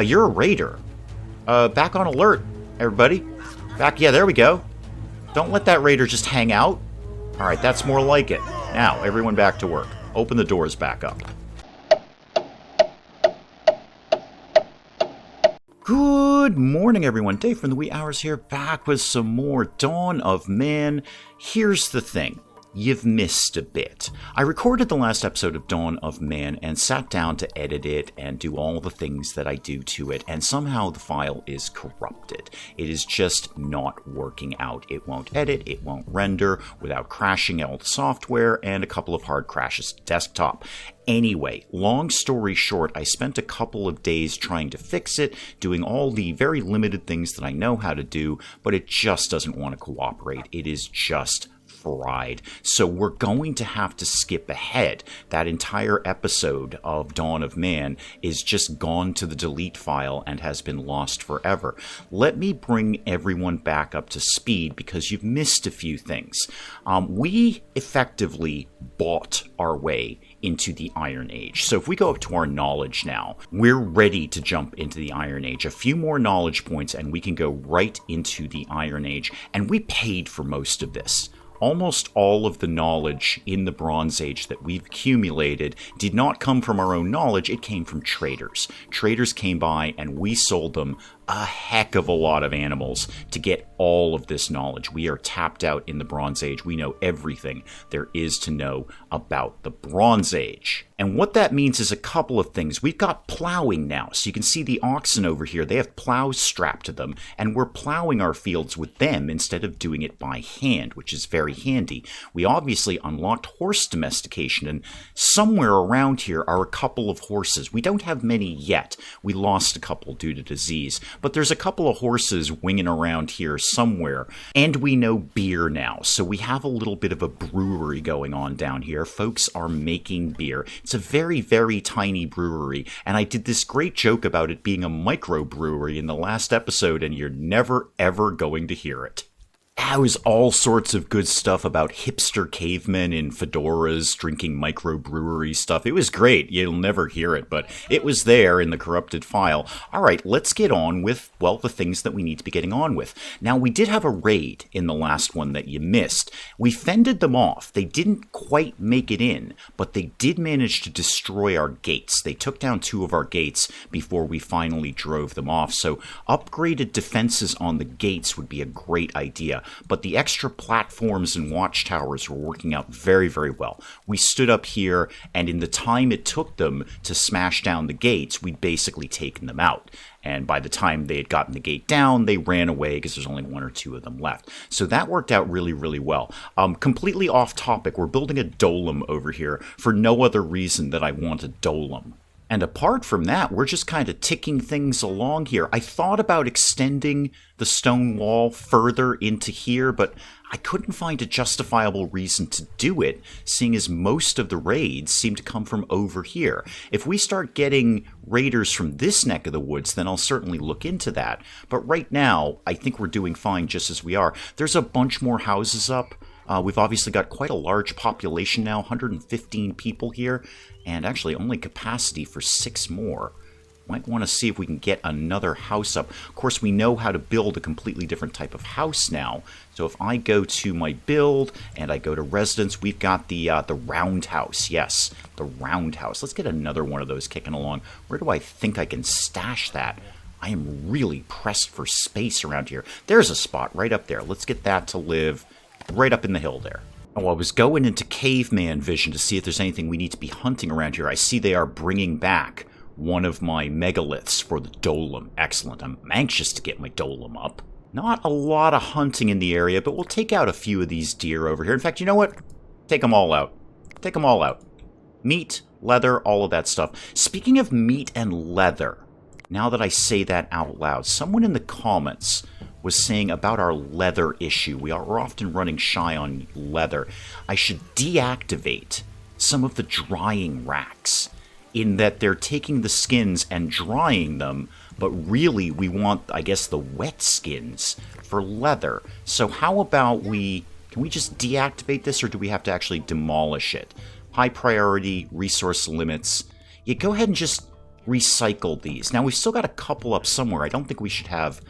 You're a raider. Back on alert, everybody. Back, yeah, there we go. Don't let that raider just hang out. Alright, that's more like it. Now, everyone back to work. Open the doors back up. Good morning, everyone. Dave from the wee hours here, back with some more Dawn of Man. Here's the thing. You've missed a bit. I recorded the last episode of Dawn of Man and sat down to edit it and do all the things that I do to it, and somehow the file is corrupted. It is just not working out. It won't edit, it won't render without crashing all the software and a couple of hard crashes to desktop. Anyway, long story short, I spent a couple of days trying to fix it, doing all the very limited things that I know how to do, but it just doesn't want to cooperate. It is just fried. So we're going to have to skip ahead. That entire episode of Dawn of Man is just gone to the delete file and has been lost forever. Let me bring everyone back up to speed because you've missed a few things. We effectively bought our way into the Iron Age. So if we go up to our knowledge now, we're ready to jump into the Iron Age. A few more knowledge points and we can go right into the Iron Age. And we paid for most of this. Almost all of the knowledge in the Bronze Age that we've accumulated did not come from our own knowledge, it came from traders. Traders came by and we sold them a heck of a lot of animals to get all of this knowledge. We are tapped out in the Bronze Age. We know everything there is to know about the Bronze Age. And what that means is a couple of things. We've got plowing now. So you can see the oxen over here. They have plows strapped to them, and we're plowing our fields with them instead of doing it by hand, which is very handy. We obviously unlocked horse domestication, and somewhere around here are a couple of horses. We don't have many yet. We lost a couple due to disease. But there's a couple of horses winging around here somewhere. And we know beer now. So we have a little bit of a brewery going on down here. Folks are making beer. It's a very, very tiny brewery. And I did this great joke about it being a microbrewery in the last episode, and you're never, ever going to hear it. That was all sorts of good stuff about hipster cavemen in fedoras drinking microbrewery stuff. It was great. You'll never hear it, but it was there in the corrupted file. All right, let's get on with, well, the things that we need to be getting on with. Now, we did have a raid in the last one that you missed. We fended them off. They didn't quite make it in, but they did manage to destroy our gates. They took down 2 of our gates before we finally drove them off. So upgraded defenses on the gates would be a great idea. But the extra platforms and watchtowers were working out very, very well. We stood up here, and in the time it took them to smash down the gates, we'd basically taken them out. And by the time they had gotten the gate down, they ran away because there's only 1 or 2 of them left. So that worked out really, really well. Completely off topic, we're building a Dolum over here for no other reason that I want a Dolum. And apart from that, we're just kind of ticking things along here. I thought about extending the stone wall further into here, but I couldn't find a justifiable reason to do it, seeing as most of the raids seem to come from over here. If we start getting raiders from this neck of the woods, then I'll certainly look into that. But right now, I think we're doing fine just as we are. There's a bunch more houses up. We've obviously got quite a large population now, 115 people here, and actually only capacity for 6 more. Might want to see if we can get another house up. Of course, we know how to build a completely different type of house now. So if I go to my build and I go to residence, we've got the roundhouse. Yes, the roundhouse. Let's get another one of those kicking along. Where do I think I can stash that? I am really pressed for space around here. There's a spot right up there. Let's get that to live right up in the hill there. Oh, I was going into Caveman Vision to see if there's anything we need to be hunting around here. I see they are bringing back one of my megaliths for the Dolum. Excellent. I'm anxious to get my Dolum up. Not a lot of hunting in the area, but we'll take out a few of these deer over here. In fact, you know what? Take them all out. Take them all out. Meat, leather, all of that stuff. Speaking of meat and leather, now that I say that out loud, someone in the comments was saying about our leather issue. We're often running shy on leather. I should deactivate some of the drying racks, in that they're taking the skins and drying them, but really we want, I guess, the wet skins for leather. So how about can we just deactivate this, or do we have to actually demolish it? High priority, resource limits. Yeah, go ahead and just recycle these. Now, we've still got a couple up somewhere. I don't think we should have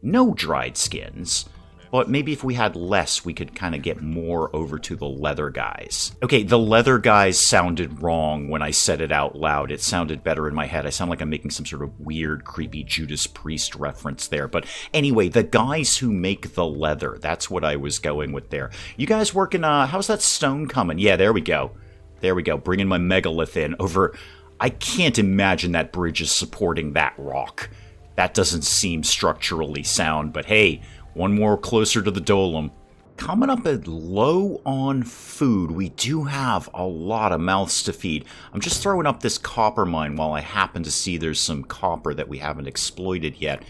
no dried skins. But maybe if we had less, we could kind of get more over to the leather guys. Okay, the leather guys sounded wrong when I said it out loud. It sounded better in my head. I sound like I'm making some sort of weird, creepy Judas Priest reference there. But anyway, the guys who make the leather, that's what I was going with there. You guys working, how's that stone coming? Yeah, there we go. There we go, bringing my megalith in over... I can't imagine that bridge is supporting that rock. That doesn't seem structurally sound, but hey... One more closer to the Dolum. Coming up at low on food, we do have a lot of mouths to feed. I'm just throwing up this copper mine while I happen to see there's some copper that we haven't exploited yet.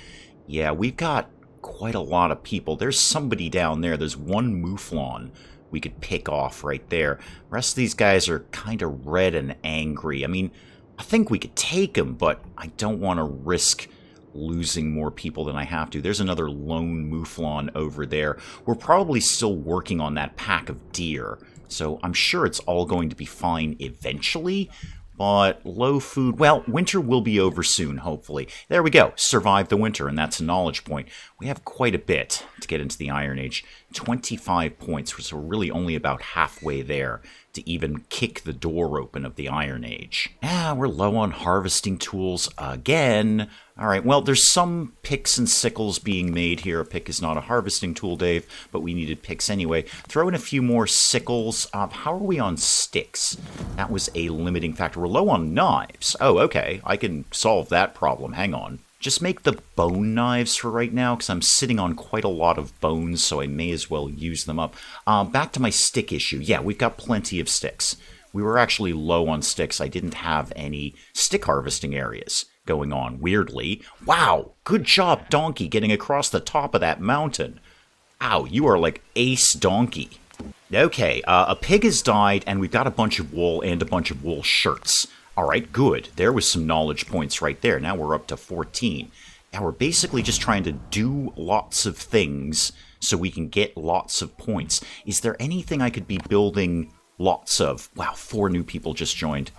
Yeah, we've got quite a lot of people. There's somebody down there. There's one mouflon we could pick off right there. The rest of these guys are kind of red and angry. I mean, I think we could take them, but I don't want to risk... losing more people than I have to. There's another lone mouflon over there. We're probably still working on that pack of deer, so I'm sure it's all going to be fine eventually, but low food... Well, winter will be over soon, hopefully. There we go. Survive the winter, and that's a knowledge point. We have quite a bit to get into the Iron Age. 25 points, so we're really only about halfway there to even kick the door open of the Iron Age. We're low on harvesting tools again. Alright, well, there's some picks and sickles being made here. A pick is not a harvesting tool, Dave, but we needed picks anyway. Throw in a few more sickles. How are we on sticks? That was a limiting factor. We're low on knives. Oh, okay. I can solve that problem. Hang on. Just make the bone knives for right now, because I'm sitting on quite a lot of bones, so I may as well use them up. Back to my stick issue. Yeah, we've got plenty of sticks. We were actually low on sticks. I didn't have any stick harvesting areas going on, weirdly. Wow, good job, donkey, getting across the top of that mountain. Ow, you are like ace donkey. Okay, a pig has died, and we've got a bunch of wool and a bunch of wool shirts. Alright, good. There was some knowledge points right there. Now we're up to 14. Now we're basically just trying to do lots of things so we can get lots of points. Is there anything I could be building lots of? Wow, 4 new people just joined.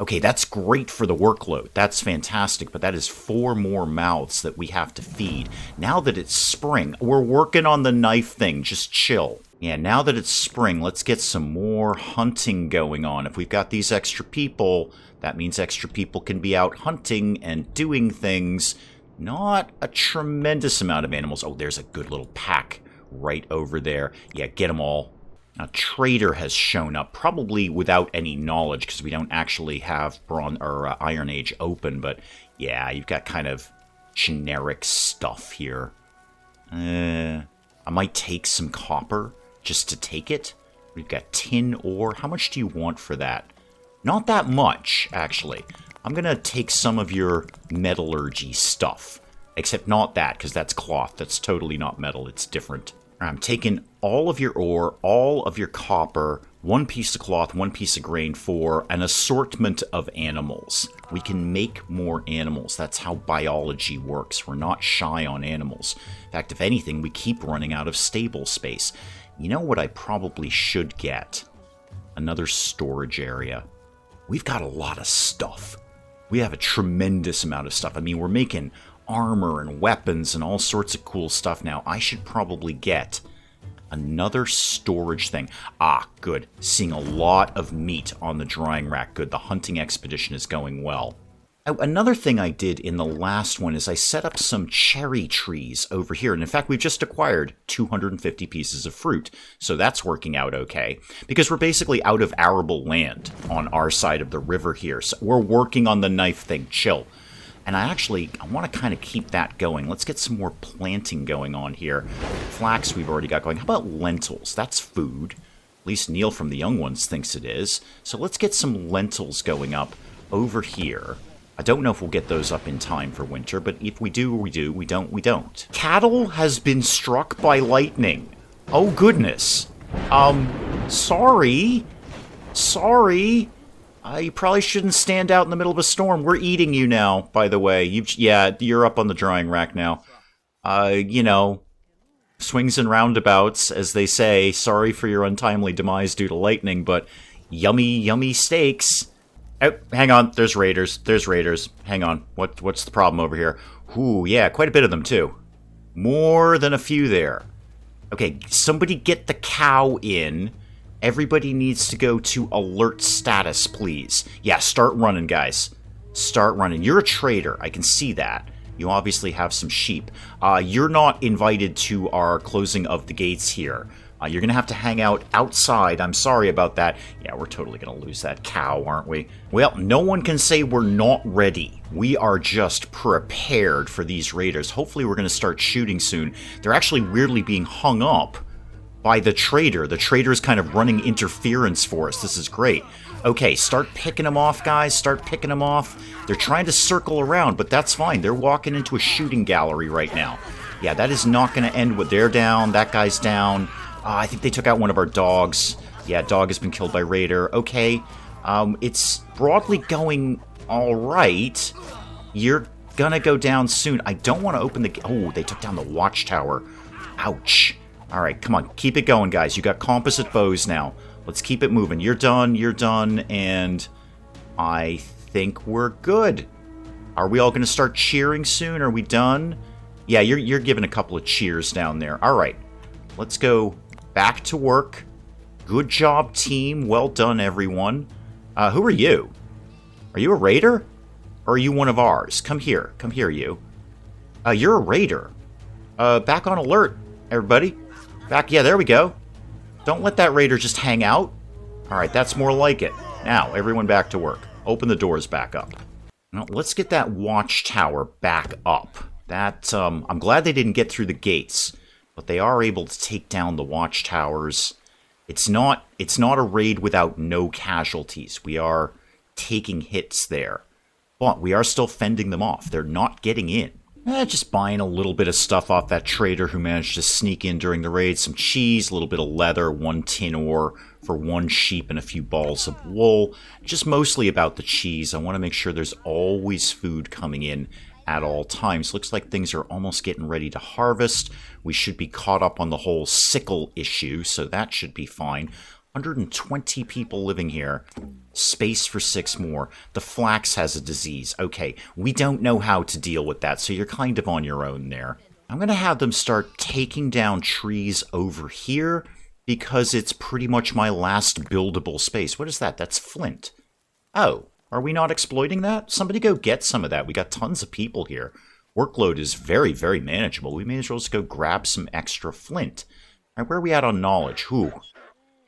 Okay, that's great for the workload. That's fantastic, but that is 4 more mouths that we have to feed. Now that it's spring, we're working on the knife thing. Just chill. Yeah, now that it's spring, let's get some more hunting going on. If we've got these extra people, that means extra people can be out hunting and doing things. Not a tremendous amount of animals. Oh, there's a good little pack right over there. Yeah, get them all. A trader has shown up, probably without any knowledge, because we don't actually have Iron Age open, but yeah, you've got kind of generic stuff here. I might take some copper just to take it. We've got tin ore. How much do you want for that? Not that much, actually. I'm going to take some of your metallurgy stuff. Except not that, because that's cloth. That's totally not metal. It's different. I'm taking all of your ore, all of your copper, 1 piece of cloth, 1 piece of grain for an assortment of animals. We can make more animals. That's how biology works. We're not shy on animals. In fact, if anything, we keep running out of stable space. You know what I probably should get? Another storage area. We've got a lot of stuff. We have a tremendous amount of stuff. I mean, we're making armor and weapons and all sorts of cool stuff now. I should probably get another storage thing. Ah, good. Seeing a lot of meat on the drying rack. Good. The hunting expedition is going well. Oh, another thing I did in the last one is I set up some cherry trees over here. And in fact, we've just acquired 250 pieces of fruit. So that's working out okay. Because we're basically out of arable land on our side of the river here. So we're working on the knife thing. Chill. And I want to kind of keep that going. Let's get some more planting going on here. Flax we've already got going. How about lentils? That's food. At least Neil from the Young Ones thinks it is. So let's get some lentils going up over here. I don't know if we'll get those up in time for winter, but if we do, we do. We don't, we don't. Cattle has been struck by lightning. Oh, goodness. Sorry. Sorry. You probably shouldn't stand out in the middle of a storm. We're eating you now, by the way. You're up on the drying rack now. You know, swings and roundabouts, as they say. Sorry for your untimely demise due to lightning, but yummy, yummy steaks. Oh, hang on. There's raiders. There's raiders. Hang on. What's the problem over here? Ooh, yeah, quite a bit of them, too. More than a few there. Okay, somebody get the cow in. Everybody needs to go to alert status, please. Yeah, start running, guys. Start running. You're a trader. I can see that. You obviously have some sheep. You're not invited to our closing of the gates here. You're going to have to hang out outside. I'm sorry about that. Yeah, we're totally going to lose that cow, aren't we? Well, no one can say we're not ready. We are just prepared for these raiders. Hopefully we're going to start shooting soon. They're actually weirdly being hung up by the trader. The trader is kind of running interference for us. This is great. Okay, start picking them off, guys. Start picking them off. They're trying to circle around, but that's fine. They're walking into a shooting gallery right now. Yeah, that is not going to end with they're down. That guy's down. I think they took out one of our dogs. Yeah, dog has been killed by raider. Okay, it's broadly going all right. You're gonna go down soon. I don't want to open the... Oh, they took down the watchtower. Ouch. All right, come on. Keep it going, guys. You got composite bows now. Let's keep it moving. You're done, and I think we're good. Are we all going to start cheering soon? Are we done? Yeah, you're giving a couple of cheers down there. All right, let's go back to work. Good job, team. Well done, everyone. Who are you? Are you a raider? Or are you one of ours? Come here. Come here, you. You're a raider. Back on alert, everybody. Back, yeah, there we go. Don't let that raider just hang out. All right, that's more like it. Now, everyone back to work. Open the doors back up. Now, let's get that watchtower back up. That, I'm glad they didn't get through the gates, but they are able to take down the watchtowers. It's not a raid without no casualties. We are taking hits there, but we are still fending them off. They're not getting in. Just buying a little bit of stuff off that trader who managed to sneak in during the raid. Some cheese, a little bit of leather, 1 tin ore for 1 sheep and a few balls of wool. Just mostly about the cheese. I want to make sure there's always food coming in at all times. Looks like things are almost getting ready to harvest. We should be caught up on the whole sickle issue, so that should be fine. 120 people living here. Space for 6 more. The flax has a disease. Okay, we don't know how to deal with that, so you're kind of on your own there. I'm going to have them start taking down trees over here because it's pretty much my last buildable space. What is that? That's flint. Oh, are we not exploiting that? Somebody go get some of that. We got tons of people here. Workload is very, very manageable. We may as well just go grab some extra flint. All right, where are we at on knowledge? Ooh.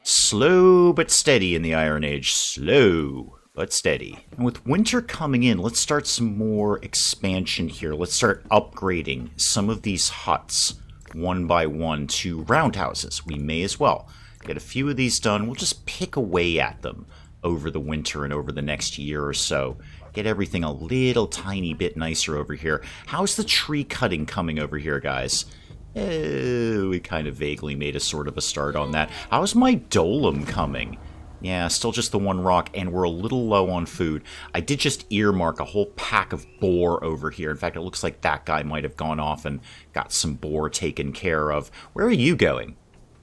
Slow but steady in the Iron Age. Slow but steady. And with winter coming in, let's start some more expansion here. Let's start upgrading some of these huts one by one to roundhouses. We may as well get a few of these done. We'll just pick away at them over the winter and over the next year or so. Get everything a little tiny bit nicer over here. How's the tree cutting coming over here, guys? We kind of vaguely made a sort of a start on that. How's my Dolum coming? Yeah, still just the 1 rock, and we're a little low on food. I did just earmark a whole pack of boar over here. In fact, it looks like that guy might have gone off and got some boar taken care of. Where are you going?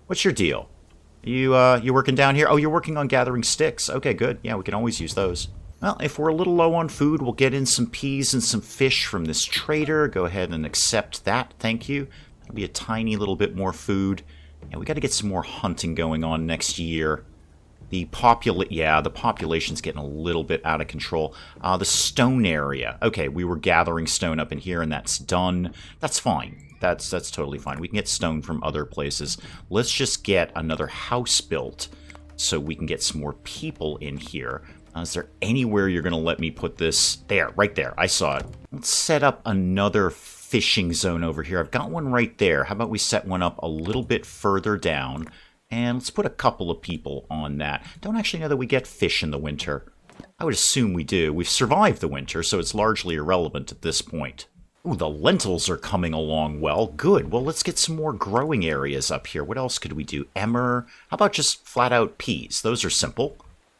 What's your deal? You working down here? Oh, you're working on gathering sticks. Okay, good. Yeah, we can always use those. Well, if we're a little low on food, we'll get in some peas and some fish from this trader. Go ahead and accept that. Thank you. That'll be a tiny little bit more food. And we got to get some more hunting going on next year. The population's getting a little bit out of control. The stone area. Okay, we were gathering stone up in here, and that's done. That's fine. That's totally fine. We can get stone from other places. Let's just get another house built so we can get some more people in here. Is there anywhere you're going to let me put this? There, right there. I saw it. Let's set up another fishing zone over here. I've got one right there. How about we set one up a little bit further down? And let's put a couple of people on that. Don't actually know that we get fish in the winter. I would assume we do. We've survived the winter, so it's largely irrelevant at this point. Ooh, the lentils are coming along well. Good. Well, let's get some more growing areas up here. What else could we do? Emmer. How about just flat-out peas? Those are simple.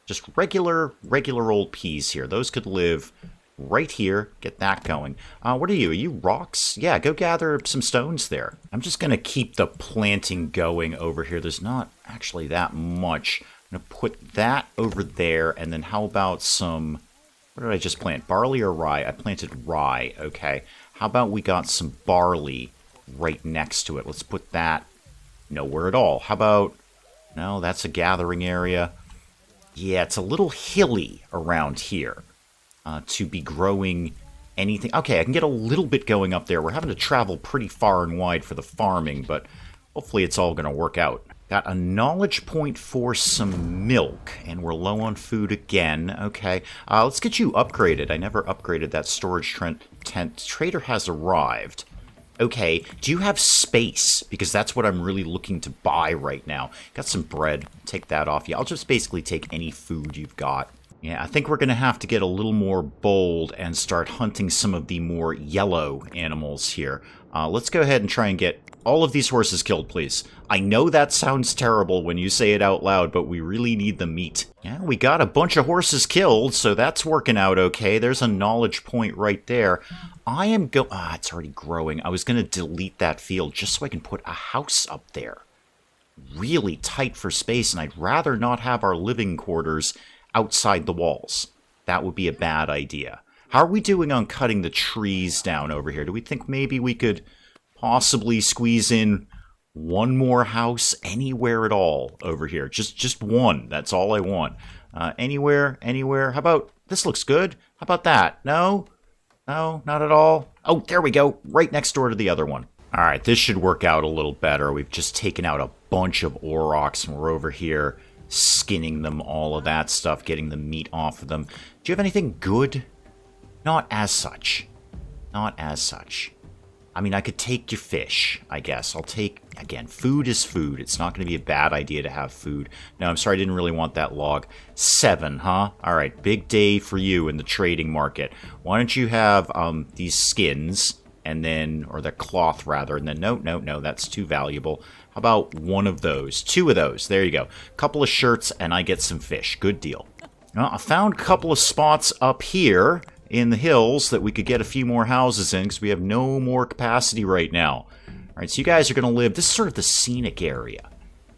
Just regular old peas here. Those could live right here. Get that going. What are you? Are you rocks? Yeah, go gather some stones there. I'm just going to keep the planting going over here. There's not actually that much I'm going to put that over there, and then how about some... What did I just plant? Barley or rye? I planted rye, okay. How about we got some barley right next to it? Let's put that nowhere at all. How about... No, that's a gathering area. Yeah, it's a little hilly around here to be growing anything. Okay, I can get a little bit going up there. We're having to travel pretty far and wide for the farming, but hopefully it's all going to work out. Got a knowledge point for some milk, and we're low on food again. Okay, let's get you upgraded. I never upgraded that storage tent. Trader has arrived. Okay, do you have space? Because that's what I'm really looking to buy right now. Got some bread. Take that off you. I'll just basically take any food you've got. Yeah, I think we're going to have to get a little more bold and start hunting some of the more yellow animals here. Let's go ahead and try and get all of these horses killed, please. I know that sounds terrible when you say it out loud, but we really need the meat. Yeah, we got a bunch of horses killed, so that's working out okay. There's a knowledge point right there. I am it's already growing. I was going to delete that field just so I can put a house up there. Really tight for space, and I'd rather not have our living quarters outside the walls. That would be a bad idea. How are we doing on cutting the trees down over here? Do we think maybe we could possibly squeeze in one more house anywhere at all over here? Just one. That's all I want. Anywhere. How about, this looks good. How about that? No? No, not at all. Oh, there we go. Right next door to the other one. All right, this should work out a little better. We've just taken out a bunch of aurochs, and we're over here skinning them, all of that stuff, getting the meat off of them. Do you have anything good? Not as such. Not as such. I mean, I could take your fish, I guess. I'll take, again, food is food. It's not going to be a bad idea to have food. No, I'm sorry, I didn't really want that log. 7, huh? All right, big day for you in the trading market. Why don't you have these skins, and then, or the cloth, rather, and then, no, that's too valuable. How about one of those? 2 of those. There you go. Couple of shirts, and I get some fish. Good deal. Well, I found a couple of spots up here in the hills that we could get a few more houses in because we have no more capacity right now. All right, so you guys are going to live... This is sort of the scenic area.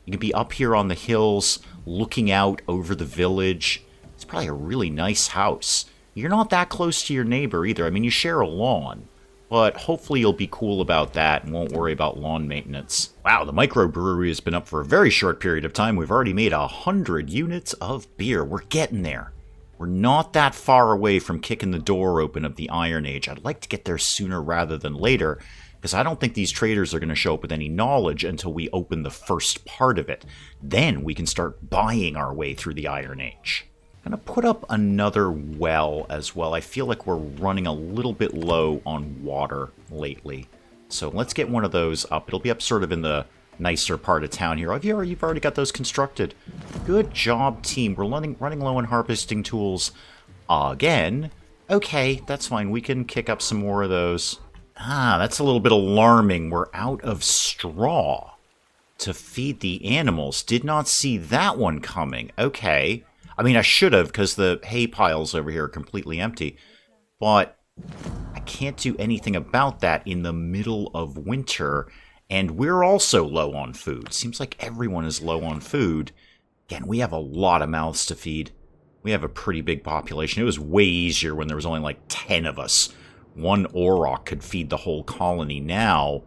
You can be up here on the hills looking out over the village. It's probably a really nice house. You're not that close to your neighbor either. I mean, you share a lawn. But hopefully you'll be cool about that and won't worry about lawn maintenance. Wow, the microbrewery has been up for a very short period of time. We've already made 100 units of beer. We're getting there. We're not that far away from kicking the door open of the Iron Age. I'd like to get there sooner rather than later, because I don't think these traders are going to show up with any knowledge until we open the first part of it. Then we can start buying our way through the Iron Age. I'm going to put up another well as well. I feel like we're running a little bit low on water lately. So let's get one of those up. It'll be up sort of in the nicer part of town here. You've already got those constructed. Good job, team. We're running low on harvesting tools again. Okay, that's fine. We can kick up some more of those. That's a little bit alarming. We're out of straw to feed the animals. Did not see that one coming. Okay. I mean, I should have, because the hay piles over here are completely empty. But I can't do anything about that in the middle of winter. And we're also low on food. Seems like everyone is low on food. Again, we have a lot of mouths to feed. We have a pretty big population. It was way easier when there was only like 10 of us. One auroch could feed the whole colony. Now,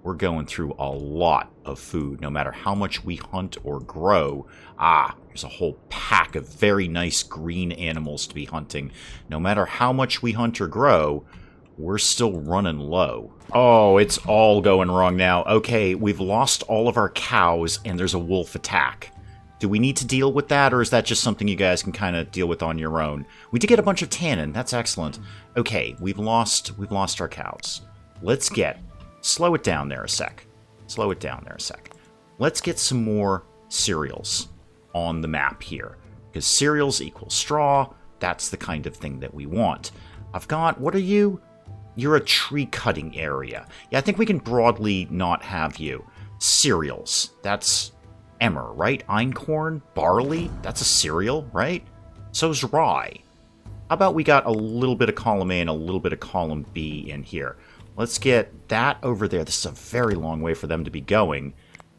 we're going through a lot of food, no matter how much we hunt or grow. There's a whole pack of very nice green animals to be hunting. No matter how much we hunt or grow, we're still running low. Oh, it's all going wrong now. Okay, we've lost all of our cows, and there's a wolf attack. Do we need to deal with that, or is that just something you guys can kind of deal with on your own? We did get a bunch of tannin. That's excellent. Okay, we've lost our cows. Let's slow it down there a sec. Let's get some more cereals on the map here, because cereals equal straw. That's the kind of thing that we want. I've got, what are you? You're a tree cutting area. Yeah, I think we can broadly not have you. Cereals. That's emmer, right? Einkorn? Barley? That's a cereal, right? So's rye. How about we got a little bit of column A and a little bit of column B in here? Let's get that over there. This is a very long way for them to be going.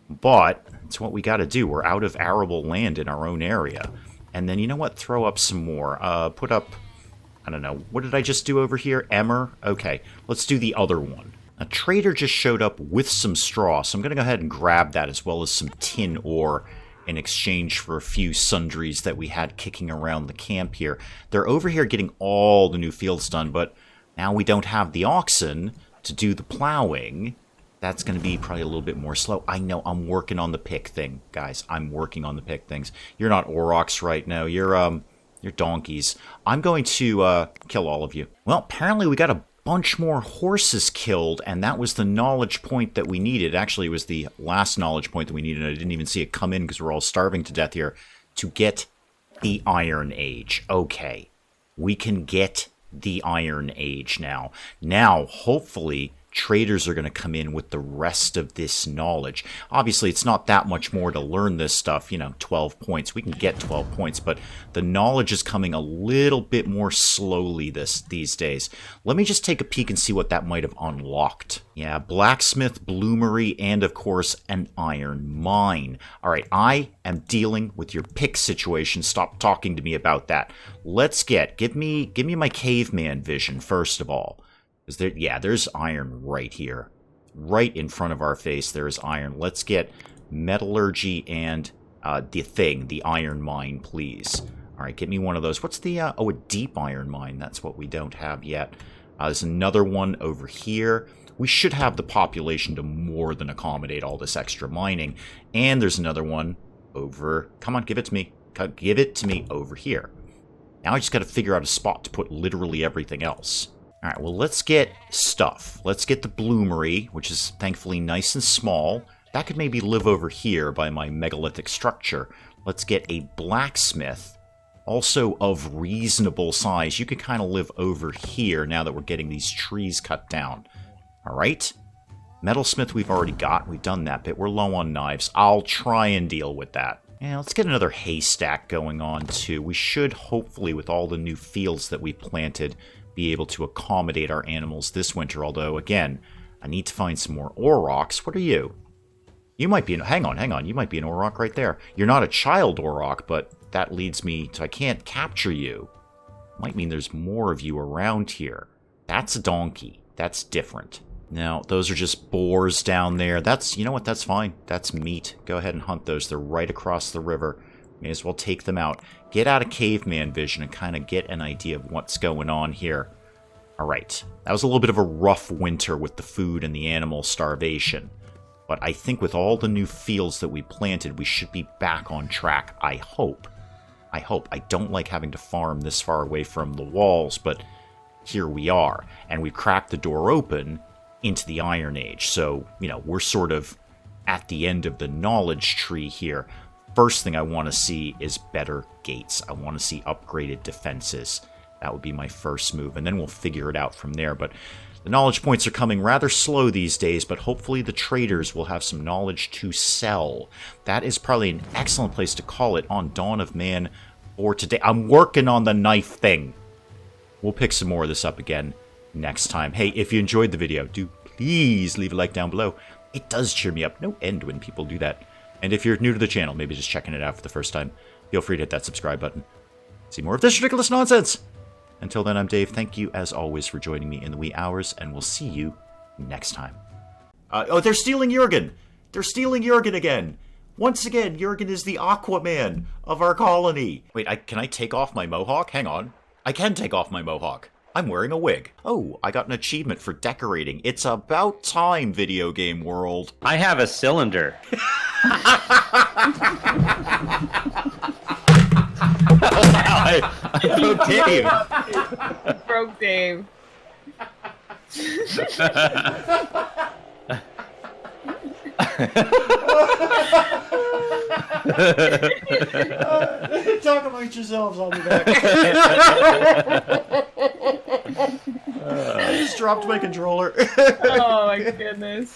But it's what we got to do. We're out of arable land in our own area. And then, you know what? Throw up some more. Put up, I don't know. What did I just do over here? Emmer? Okay, let's do the other one. A trader just showed up with some straw, so I'm going to go ahead and grab that as well as some tin ore in exchange for a few sundries that we had kicking around the camp here. They're over here getting all the new fields done, but now we don't have the oxen to do the plowing. That's going to be probably a little bit more slow. I know, I'm working on the pick thing, guys. I'm working on the pick things. You're not aurochs right now. You're donkeys. I'm going to kill all of you. Well, apparently we got a bunch more horses killed, and that was the knowledge point that we needed. Actually, it was the last knowledge point that we needed, and I didn't even see it come in because we're all starving to death here, to get the Iron Age. Okay, we can get the Iron Age now. Now, hopefully, traders are going to come in with the rest of this knowledge. Obviously, it's not that much more to learn this stuff, 12 points. We can get 12 points, but the knowledge is coming a little bit more slowly these days. Let me just take a peek and see what that might have unlocked. Yeah, blacksmith, bloomery, and of course, an iron mine. All right, I am dealing with your pick situation. Stop talking to me about that. Let's give me my caveman vision first of all. There's iron right here. Right in front of our face, there is iron. Let's get metallurgy and the iron mine, please. All right, get me one of those. What's the, a deep iron mine. That's what we don't have yet. There's another one over here. We should have the population to more than accommodate all this extra mining. And there's another one over, come on, give it to me. Give it to me over here. Now I just got to figure out a spot to put literally everything else. All right, well, let's get stuff. Let's get the bloomery, which is thankfully nice and small. That could maybe live over here by my megalithic structure. Let's get a blacksmith, also of reasonable size. You could kind of live over here now that we're getting these trees cut down. All right, metalsmith we've already got. We've done that bit. We're low on knives. I'll try and deal with that. Yeah, let's get another haystack going on, too. We should, hopefully, with all the new fields that we planted, be able to accommodate our animals this winter, although, again, I need to find some more aurochs. What are you? You might be hang on, you might be an auroch right there. You're not a child auroch, but that leads me to, I can't capture you. Might mean there's more of you around here. That's a donkey. That's different. Now, those are just boars down there. That's, you know what, that's fine. That's meat. Go ahead and hunt those. They're right across the river. May as well take them out. Get out of caveman vision and kind of get an idea of what's going on here. All right. That was a little bit of a rough winter with the food and the animal starvation. But I think with all the new fields that we planted, we should be back on track. I hope. I don't like having to farm this far away from the walls, but here we are. And we've cracked the door open into the Iron Age. So, we're sort of at the end of the knowledge tree here. First thing I want to see is better gates. I want to see upgraded defenses. That would be my first move, and then we'll figure it out from there. But the knowledge points are coming rather slow these days, but hopefully the traders will have some knowledge to sell. That is probably an excellent place to call it on Dawn of Man for today. I'm working on the knife thing. We'll pick some more of this up again next time. Hey, if you enjoyed the video, do please leave a like down below. It does cheer me up no end when people do that. And if you're new to the channel, maybe just checking it out for the first time, feel free to hit that subscribe button. See more of this ridiculous nonsense! Until then, I'm Dave. Thank you, as always, for joining me in the wee hours, and we'll see you next time. Oh, they're stealing Jurgen! They're stealing Jurgen again! Once again, Jurgen is the Aquaman of our colony! Wait, can I take off my mohawk? Hang on. I can take off my mohawk. I'm wearing a wig. Oh, I got an achievement for decorating. It's about time, video game world. I have a cylinder. Wow, I broke Dave. Broke Dave. Talk amongst yourselves, I'll be back. I just dropped my controller. Oh my goodness.